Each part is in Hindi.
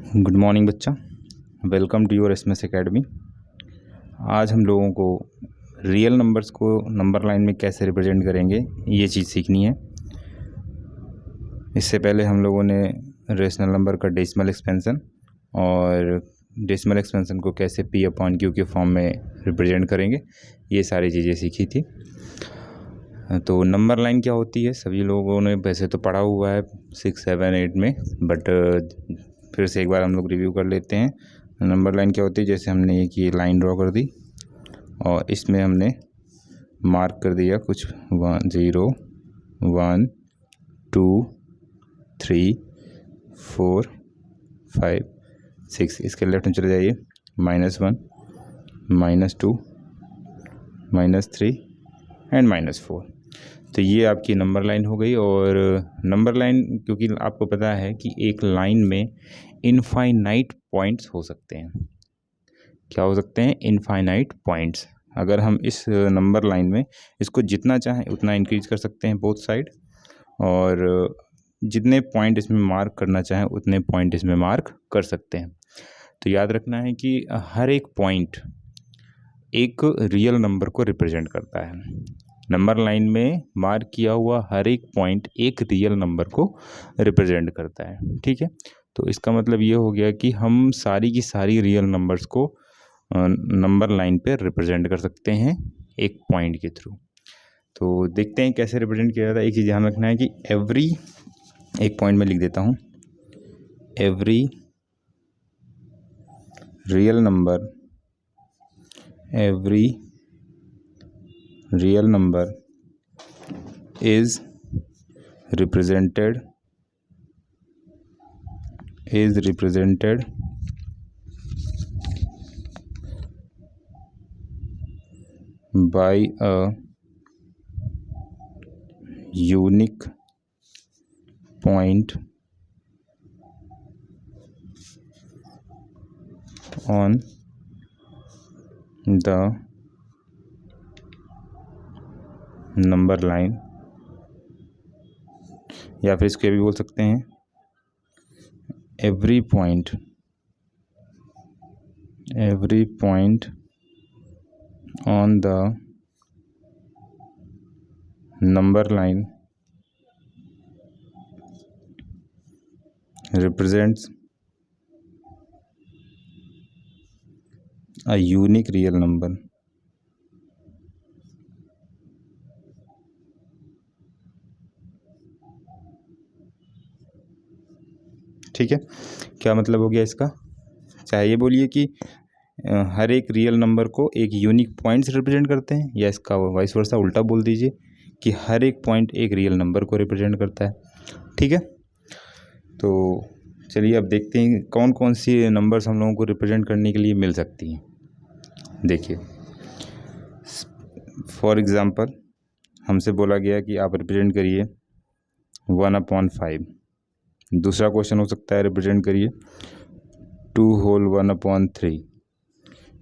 गुड मॉर्निंग बच्चा, welcome to your SMS academy. आज हम लोगों को रियल नंबर्स को नंबर लाइन में कैसे रिप्रेजेंट करेंगे ये चीज़ सीखनी है। इससे पहले हम लोगों ने रेशनल नंबर का डेसिमल एक्सपेंशन और डेसिमल एक्सपेंशन को कैसे पी अपॉन क्यू के फॉर्म में रिप्रेजेंट करेंगे ये सारी चीज़ें सीखी थी। तो नंबर लाइन क्या होती है सभी लोगों ने वैसे तो पढ़ा हुआ है 6, 7, 8 में, बट फिर से एक बार हम लोग रिव्यू कर लेते हैं। नंबर लाइन क्या होती है, जैसे हमने एक ये लाइन ड्रॉ कर दी और इसमें हमने मार्क कर दिया कुछ 0, 1, 2, 3, 4, 5, 6। इसके लेफ्ट में चले जाइए, -1, -2, -3 एंड -4। तो ये आपकी नंबर लाइन हो गई। और नंबर लाइन, क्योंकि आपको पता है कि एक लाइन में इनफाइनाइट पॉइंट्स हो सकते हैं। क्या हो सकते हैं? Infinite points. अगर हम इस नंबर लाइन में इसको जितना चाहें उतना इंक्रीज कर सकते हैं बोथ साइड, और जितने पॉइंट इसमें मार्क करना चाहें उतने पॉइंट इसमें मार्क कर सकते हैं। तो याद रखना है कि हर एक पॉइंट एक रियल नंबर को रिप्रेजेंट करता है। नंबर लाइन में मार्क किया हुआ हर एक पॉइंट एक रियल नंबर को रिप्रेजेंट करता है। ठीक है, तो इसका मतलब ये हो गया कि हम सारी की सारी रियल नंबर्स को नंबर लाइन पे रिप्रेजेंट कर सकते हैं एक पॉइंट के थ्रू। तो देखते हैं कैसे रिप्रेजेंट किया जाता है। एक चीज़ ध्यान रखना है कि एवरी, एक पॉइंट में लिख देता हूँ, every real number, every real number is represented by a unique point on the number line, या फिर इसको भी बोल सकते हैं every point on the number line represents a unique real number। ठीक है, क्या मतलब हो गया इसका? चाहे ये बोलिए कि हर एक रियल नंबर को एक यूनिक पॉइंट से रिप्रेजेंट करते हैं, या इसका वाइस वर्सा उल्टा बोल दीजिए कि हर एक पॉइंट एक रियल नंबर को रिप्रेजेंट करता है। ठीक है, तो चलिए अब देखते हैं कौन कौन सी नंबर्स हम लोगों को रिप्रेजेंट करने के लिए मिल सकती हैं। देखिए, फॉर एग्ज़ाम्पल हमसे बोला गया कि आप रिप्रेजेंट करिए 1/5। दूसरा क्वेश्चन हो सकता है रिप्रेजेंट करिए 2 होल 1/3।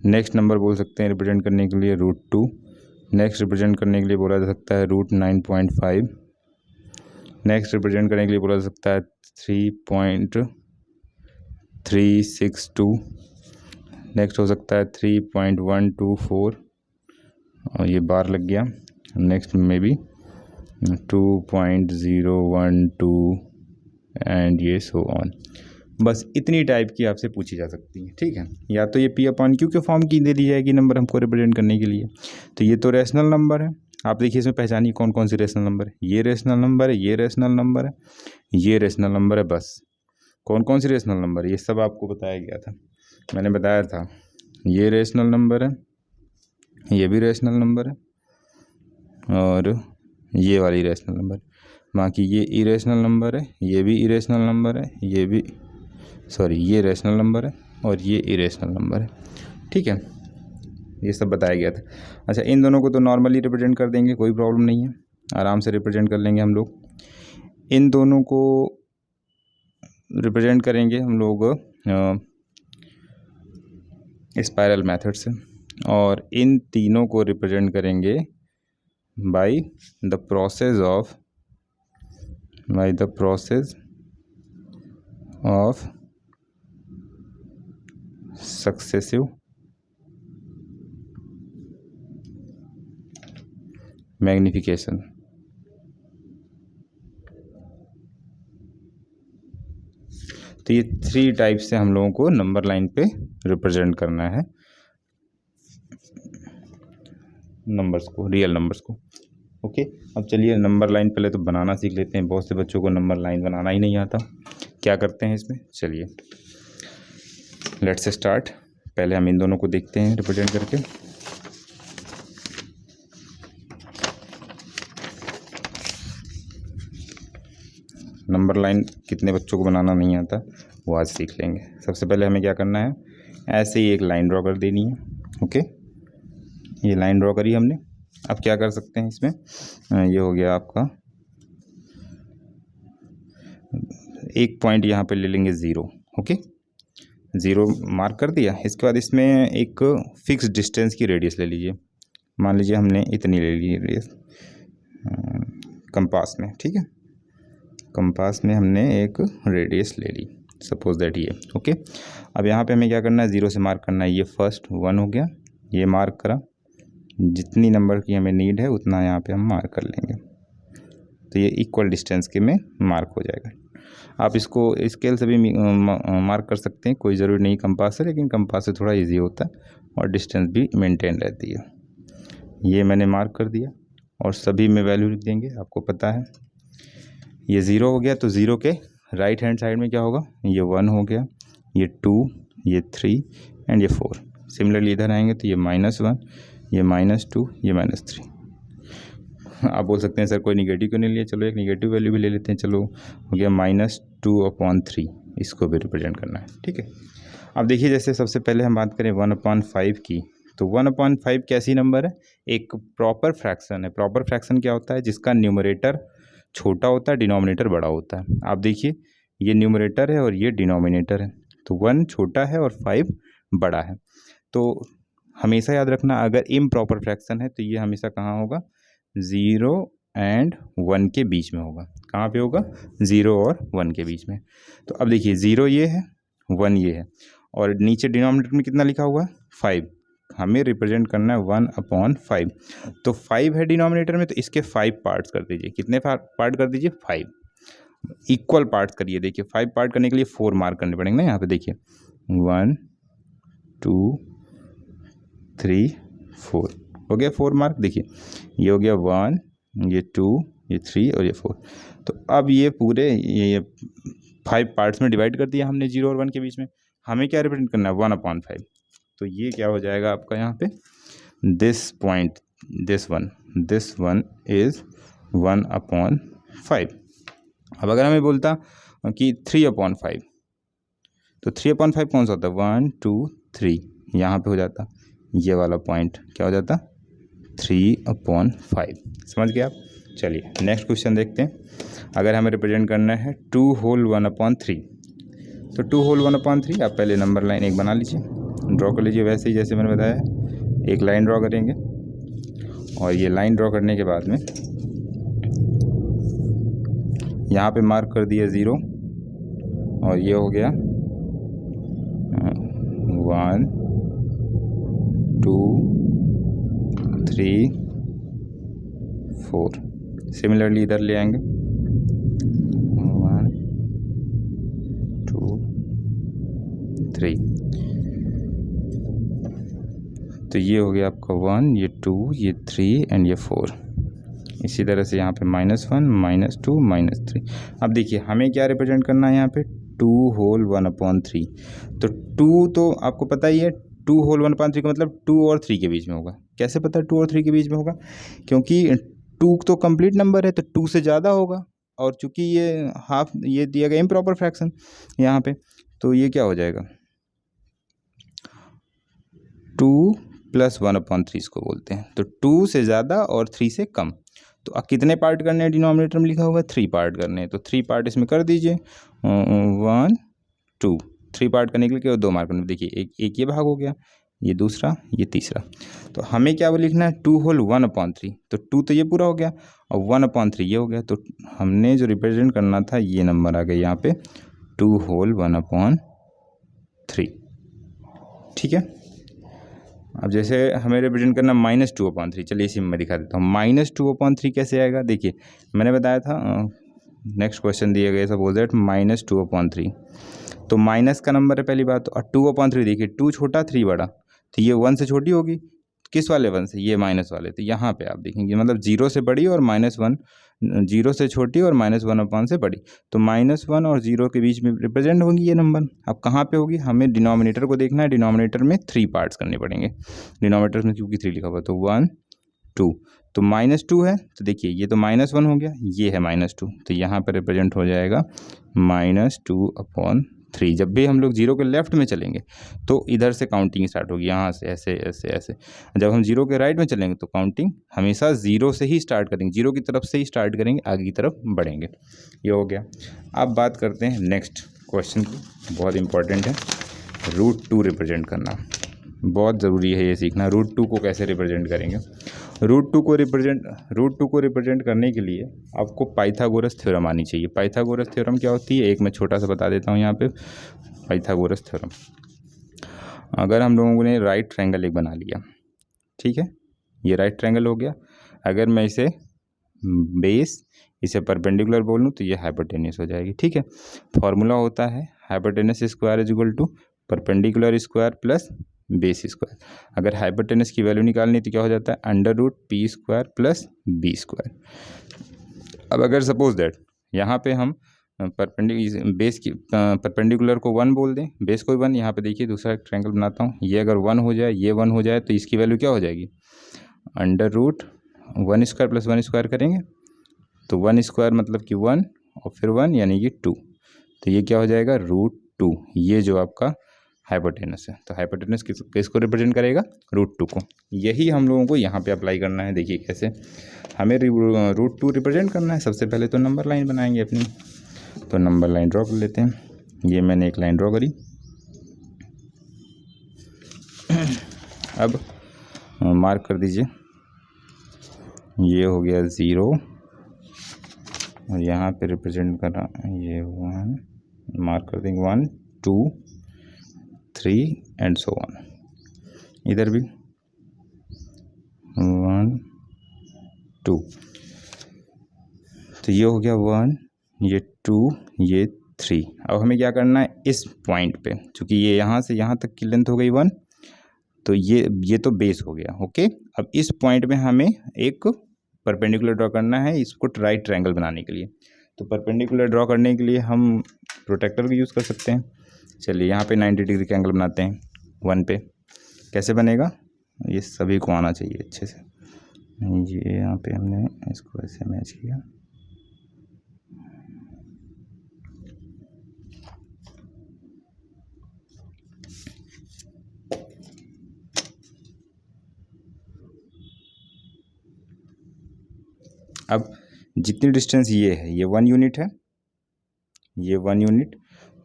नेक्स्ट नंबर बोल सकते हैं रिप्रेजेंट करने के लिए √2। नेक्स्ट रिप्रेजेंट करने के लिए बोला जा सकता है √9.5। नेक्स्ट रिप्रेजेंट करने के लिए बोला जा सकता है 3.362। नेक्स्ट हो सकता है 3.124, और ये बार लग गया। नेक्स्ट में भी 2.012 एंड ये सो ऑन। बस इतनी टाइप की आपसे पूछी जा सकती है। ठीक है, या तो ये पी अपॉन क्यू के फॉर्म की दे दी जाएगी नंबर हमको रिप्रेजेंट करने के लिए। तो ये तो रेशनल नंबर है। आप देखिए इसमें पहचानिए कौन कौन सी रेशनल नंबर है। ये रेशनल नंबर है, ये रेशनल नंबर है, ये रेशनल नंबर है। बस कौन कौन सी रेशनल नंबर है ये सब आपको बताया गया था, मैंने बताया था। ये रेशनल नंबर है, ये भी रेशनल नंबर है, और ये वाली रेशनल नंबर। बाकी ये इरेशनल नंबर है, ये भी इरेशनल नंबर है, ये भी ये रेशनल नंबर है, और ये इरेशनल नंबर है। ठीक है, ये सब बताया गया था। अच्छा, इन दोनों को तो नॉर्मली रिप्रेजेंट कर देंगे, कोई प्रॉब्लम नहीं है, आराम से रिप्रेजेंट कर लेंगे हम लोग। इन दोनों को रिप्रेजेंट करेंगे हम लोग स्पाइरल मेथड से, और इन तीनों को रिप्रेजेंट करेंगे by the process of successive magnification. तो ये 3 टाइप से हम लोगों को नंबर लाइन पे रिप्रेजेंट करना है नंबर्स को, रियल नंबर्स को। ओके, अब चलिए नंबर लाइन पहले तो बनाना सीख लेते हैं। बहुत से बच्चों को नंबर लाइन बनाना ही नहीं आता। क्या करते हैं इसमें, चलिए लेट्स स्टार्ट। पहले हम इन दोनों को देखते हैं रिप्रेजेंट करके। नंबर लाइन कितने बच्चों को बनाना नहीं आता वो आज सीख लेंगे। सबसे पहले हमें क्या करना है, ऐसे ही एक लाइन ड्रॉ कर देनी है। ओके, ये लाइन ड्रॉ करी हमने। अब क्या कर सकते हैं इसमें, ये हो गया आपका एक पॉइंट, यहाँ पे ले लेंगे 0। ओके, 0 मार्क कर दिया। इसके बाद इसमें एक फिक्स डिस्टेंस की रेडियस ले लीजिए। मान लीजिए हमने इतनी ले ली रेडियस कंपास में, ठीक है। कंपास में हमने एक रेडियस ले ली, सपोज दैट ये। ओके, अब यहाँ पे हमें क्या करना है, 0 से मार्क करना है। ये फर्स्ट 1 हो गया, ये मार्क करा। जितनी नंबर की हमें नीड है उतना यहाँ पे हम मार्क कर लेंगे, तो ये इक्वल डिस्टेंस के में मार्क हो जाएगा। आप इसको स्केल से भी मार्क कर सकते हैं, कोई ज़रूरी नहीं कंपास से, लेकिन कंपास से थोड़ा इजी होता है और डिस्टेंस भी मेंटेन रहती है। ये मैंने मार्क कर दिया और सभी में वैल्यू लिख देंगे। आपको पता है ये 0 हो गया, तो 0 के राइट हैंड साइड में क्या होगा, ये 1 हो गया, ये 2, ये 3 एंड ये 4। सिमिलरली इधर आएंगे तो ये -1, ये -2, ये -3। आप बोल सकते हैं सर कोई निगेटिव क्यों नहीं लिया, चलो एक निगेटिव वैल्यू भी ले लेते हैं। चलो हो गया -2/3, इसको भी रिप्रेजेंट करना है, ठीक है। अब देखिए जैसे सबसे पहले हम बात करें 1/5 की, तो 1/5 कैसी नंबर है, एक प्रॉपर फ्रैक्शन है। प्रॉपर फ्रैक्शन क्या होता है, जिसका न्यूमरेटर छोटा होता है, डिनोमिनेटर बड़ा होता है। आप देखिए ये न्यूमरेटर है और ये डिनोमिनेटर है, तो 1 छोटा है और 5 बड़ा है। तो हमेशा याद रखना, अगर इम्प्रॉपर फ्रैक्शन है तो ये हमेशा कहाँ होगा, 0 एंड 1 के बीच में होगा। कहाँ पे होगा, 0 और 1 के बीच में। तो अब देखिए 0 ये है, 1 ये है, और नीचे डिनोमिनेटर में कितना लिखा हुआ है, 5। हमें रिप्रेजेंट करना है 1/5। तो 5 है डिनोमिनेटर में, तो इसके 5 पार्ट्स कर दीजिए। कितने पार्ट कर दीजिए, 5 इक्वल पार्ट्स करिए। देखिए 5 पार्ट करने के लिए 4 मार्क करने पड़ेंगे ना। यहाँ पे देखिए 1 2 3 4 हो गया 4 मार्क। देखिए ये हो गया 1, ये 2, ये 3 और ये 4। तो अब ये पूरे ये 5 पार्ट्स में डिवाइड कर दिया हमने 0 और 1 के बीच में। हमें क्या रिप्रेजेंट करना है, 1/5। तो ये क्या हो जाएगा आपका यहाँ पे, this point, this one is 1/5। अब अगर हमें बोलता कि 3/5, तो 3/5 कौन सा होता है, 1 2 3, यहाँ पे हो जाता ये वाला पॉइंट, क्या हो जाता 3/5। समझ गए आप। चलिए नेक्स्ट क्वेश्चन देखते हैं। अगर हमें रिप्रेजेंट करना है 2 होल 1/3, तो 2 होल 1/3 आप पहले नंबर लाइन एक बना लीजिए, ड्रॉ कर लीजिए वैसे ही जैसे मैंने बताया। एक लाइन ड्रॉ करेंगे और ये लाइन ड्रॉ करने के बाद में यहाँ पे मार्क कर दिया 0 और ये हो गया 1 2 3 4। सिमिलरली इधर ले आएंगे 1 2 3, तो ये हो गया आपका 1, ये 2, ये 3 एंड ये 4। इसी तरह से यहाँ पे -1 -2 -3। अब देखिए हमें क्या रिप्रेजेंट करना है यहाँ पे, 2 होल 1/3। तो 2 तो आपको पता ही है, 2 होल 1/3 का मतलब 2 और 3 के बीच में होगा। कैसे पता है 2 और 3 के बीच में होगा, क्योंकि 2 तो कंप्लीट नंबर है तो 2 से ज़्यादा होगा, और चूंकि ये हाफ ये दिया गया इम्प्रॉपर फ्रैक्शन यहाँ पे, तो ये क्या हो जाएगा 2 + 1/3 इसको बोलते हैं। तो 2 से ज़्यादा और 3 से कम। तो कितने पार्ट करने हैं, डिनोमिनेटर में लिखा हुआ है 3 पार्ट करने हैं, तो 3 पार्ट इसमें कर दीजिए। 1 2, 3 पार्ट करने के लिए केवल 2 मार्क करने। देखिए एक ये भाग हो गया, ये दूसरा, ये तीसरा। तो हमें क्या लिखना है, 2 होल 1/3। तो 2 तो ये पूरा हो गया और 1/3 ये हो गया। तो हमने जो रिप्रेजेंट करना था ये नंबर आ गया यहाँ पे 2 होल 1/3। ठीक है। अब जैसे हमें रिप्रेजेंट करना -2/3, चलिए इसी में मैं दिखा देता हूँ। -2/3 कैसे आएगा, देखिए मैंने बताया था नेक्स्ट क्वेश्चन दिया गया सपोज दैट -2/3, तो माइनस का नंबर है पहली बात, और 2/3 देखिए 2 छोटा 3 बड़ा, तो ये 1 से छोटी होगी, किस वाले 1 से, ये माइनस वाले, तो यहाँ पे आप देखेंगे मतलब 0 से बड़ी और -1, 0 से छोटी और -1/3 से बड़ी, तो -1 और 0 के बीच में रिप्रेजेंट होंगी ये नंबर। अब कहाँ पे होगी, हमें डिनोमिनेटर को देखना है, डिनोमिनेटर में 3 पार्ट्स करने पड़ेंगे, डिनोमिनेटर में क्योंकि 3 लिखा हुआ, तो 1 2, तो -2 है, तो देखिए ये तो -1 हो गया, ये है -2, तो यहाँ पर रिप्रेजेंट हो जाएगा -2/3। जब भी हम लोग 0 के लेफ्ट में चलेंगे तो इधर से काउंटिंग स्टार्ट होगी, यहाँ से ऐसे ऐसे ऐसे। जब हम 0 के राइट में चलेंगे तो काउंटिंग हमेशा 0 से ही स्टार्ट करेंगे, 0 की तरफ से ही स्टार्ट करेंगे, आगे की तरफ बढ़ेंगे। ये हो गया। अब बात करते हैं नेक्स्ट क्वेश्चन की, बहुत इंपॉर्टेंट है, √2 रिप्रेजेंट करना, बहुत ज़रूरी है ये सीखना। √2 को कैसे रिप्रेजेंट करेंगे, √2 को रिप्रेजेंट करने के लिए आपको पाइथागोरस थ्योरम आनी चाहिए। पाइथागोरस थ्योरम क्या होती है, एक मैं छोटा सा बता देता हूँ यहाँ पे। पाइथागोरस थ्योरम, अगर हम लोगों ने राइट ट्रायंगल एक बना लिया, ठीक है, ये राइट ट्रायंगल हो गया, अगर मैं इसे बेस, इसे परपेंडिकुलर बोलूँ तो ये हाइपोटेन्यूस हो जाएगी, ठीक है। फॉर्मूला होता है hypotenuse square is equal to perpendicular square plus base square. अगर हाइपोटेन्यूस की वैल्यू निकालनी तो क्या हो जाता है, √p² प्लस b²। अब अगर सपोज दैट यहाँ पे हम परपेंडिकुलर को 1 बोल दें, बेस को 1, यहाँ पे देखिए दूसरा ट्रायंगल बनाता हूँ, ये अगर 1 हो जाए, ये 1 हो जाए, तो इसकी वैल्यू क्या हो जाएगी, √1² प्लस 1² करेंगे, तो 1² मतलब कि 1 और फिर 1 यानी कि 2, तो ये क्या हो जाएगा √2, ये जो आपका हाइपोटेनस है। तो हाइपोटेनस किसको रिप्रेजेंट करेगा, √2 को। यही हम लोगों को यहाँ पे अप्लाई करना है। देखिए कैसे हमें √2 रिप्रेजेंट करना है। सबसे पहले तो नंबर लाइन बनाएंगे अपनी, तो नंबर लाइन ड्रॉ कर लेते हैं। ये मैंने एक लाइन ड्रॉ करी। अब मार्क कर दीजिए, ये हो गया 0 और यहाँ पे रिप्रेजेंट करा ये 1, मार्क कर देंगे 1 2 3 एंड सो ऑन। इधर भी 1 2, तो ये हो गया 1, ये 2, ये 3। अब हमें क्या करना है, इस पॉइंट पे, चूँकि ये यहाँ से यहाँ तक की लेंथ हो गई 1, तो ये तो बेस हो गया, ओके। अब इस पॉइंट में हमें एक परपेंडिकुलर ड्रॉ करना है, इसको राइट ट्रायंगल बनाने के लिए। तो परपेंडिकुलर ड्रॉ करने के लिए हम प्रोटेक्टर भी यूज़ कर सकते हैं। चलिए यहाँ पे 90 डिग्री का एंगल बनाते हैं 1 पे। कैसे बनेगा, ये सभी को आना चाहिए अच्छे से। ये यहाँ पे हमने इसको ऐसे मैच किया, अब जितनी डिस्टेंस ये है, ये 1 यूनिट है, ये 1 यूनिट,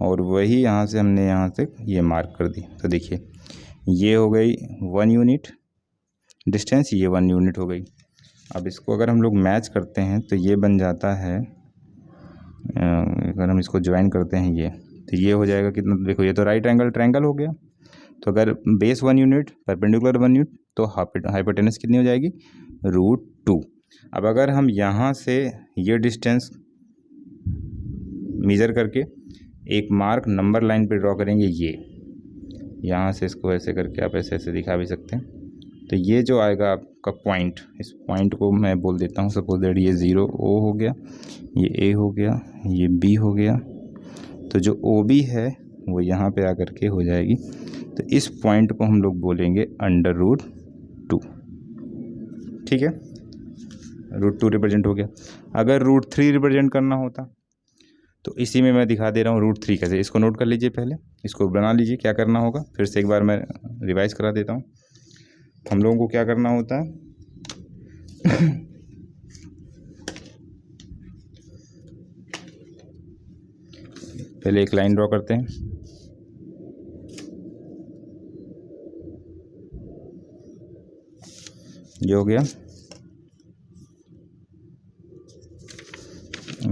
और वही यहाँ से हमने यहाँ तक ये मार्क कर दी। तो देखिए ये हो गई 1 यूनिट डिस्टेंस, ये 1 यूनिट हो गई। अब इसको अगर हम लोग मैच करते हैं तो ये बन जाता है, अगर हम इसको ज्वाइन करते हैं ये, तो ये हो जाएगा कितना, देखो ये तो राइट एंगल ट्रायंगल हो गया। तो अगर बेस 1 यूनिट, परपेंडिकुलर 1 यूनिट, तो हाइपोटेनस कितनी हो जाएगी, √2। अब अगर हम यहाँ से ये डिस्टेंस मेज़र करके एक मार्क नंबर लाइन पे ड्रॉ करेंगे, ये यहाँ से इसको ऐसे करके आप ऐसे ऐसे दिखा भी सकते हैं। तो ये जो आएगा आपका पॉइंट, इस पॉइंट को मैं बोल देता हूँ सपोज दैट ये 0 O हो गया, ये A हो गया, ये B हो गया। तो जो OB है वो यहाँ पे आकर के हो जाएगी। तो इस पॉइंट को हम लोग बोलेंगे √2, ठीक है। √2 रिप्रेजेंट हो गया। अगर √3 रिप्रेजेंट करना होता तो इसी में मैं दिखा दे रहा हूँ √3 कैसे। इसको नोट कर लीजिए, पहले इसको बना लीजिए, क्या करना होगा, फिर से एक बार मैं रिवाइज करा देता हूँ। हम लोगों को क्या करना होता है पहले एक लाइन ड्रॉ करते हैं, ये हो गया,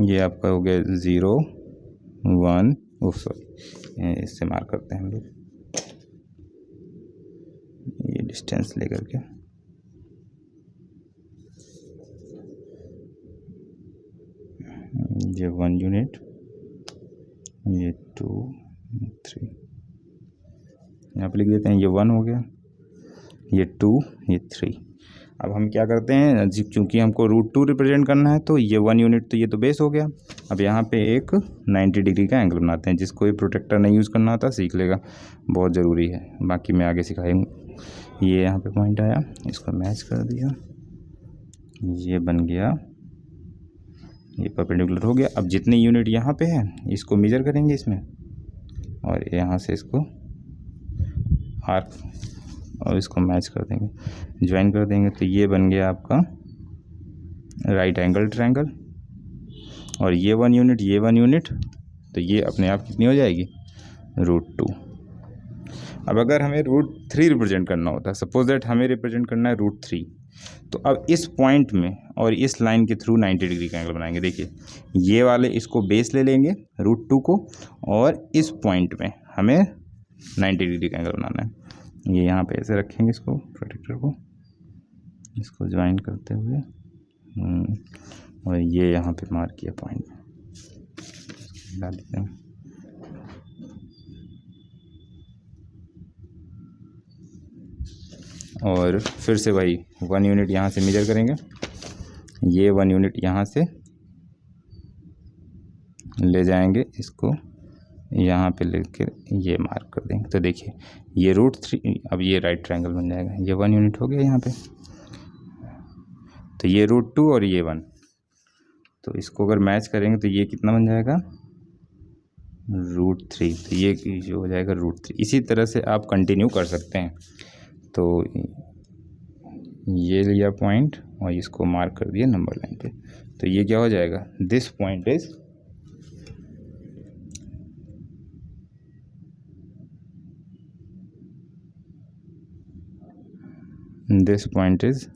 ये आपका हो गया 0 1, सॉरी इससे मार्क करते हैं हम लोग, डिस्टेंस लेकर के ये 1 यूनिट, ये 2, 3, यहाँ पे लिख देते हैं। ये 1 हो गया, ये 2, ये 3। अब हम क्या करते हैं, क्योंकि हमको √2 रिप्रेजेंट करना है तो ये 1 यूनिट तो ये तो बेस हो गया। अब यहाँ पे एक 90 डिग्री का एंगल बनाते हैं। जिसको ये प्रोटेक्टर नहीं यूज़ करना आता सीख लेगा, बहुत ज़रूरी है, बाकी मैं आगे सिखाऊंगा। ये यहाँ पे पॉइंट आया, इसको मैच कर दिया, ये बन गया, ये परपेंडिकुलर हो गया। अब जितनी यूनिट यहाँ पे है इसको मेजर करेंगे इसमें, और यहाँ से इसको आर्क और इसको मैच कर देंगे, ज्वाइन कर देंगे। तो ये बन गया आपका राइट एंगल ट्रायंगल। और ये 1 यूनिट, ये 1 यूनिट, तो ये अपने आप कितनी हो जाएगी, √2। अब अगर हमें √3 रिप्रेजेंट करना होता है, सपोज दैट हमें रिप्रेजेंट करना है √3, तो अब इस पॉइंट में और इस लाइन के थ्रू 90 डिग्री का एंगल बनाएंगे। देखिए ये वाले इसको बेस ले लेंगे √2 को, और इस पॉइंट में हमें 90 डिग्री का एंगल बनाना है। ये यहाँ पे ऐसे रखेंगे इसको, प्रोटेक्टर को, इसको ज्वाइन करते हुए, और ये यहाँ पे मार्क किया पॉइंट डाल देते हैं। और फिर से वही 1 यूनिट यहाँ से मेजर करेंगे, ये 1 यूनिट यहाँ से ले जाएंगे, इसको यहाँ पे लेके ये मार्क कर देंगे। तो देखिए ये √3, अब ये राइट ट्रायंगल बन जाएगा। ये 1 यूनिट हो गया यहाँ पे, तो ये √2 और ये 1, तो इसको अगर मैच करेंगे तो ये कितना बन जाएगा, √3। तो ये जो हो जाएगा √3। इसी तरह से आप कंटिन्यू कर सकते हैं। तो ये लिया पॉइंट और इसको मार्क कर दिया नंबर लाइन पे, तो ये क्या हो जाएगा, दिस पॉइंट इज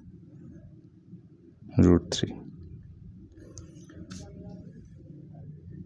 √3।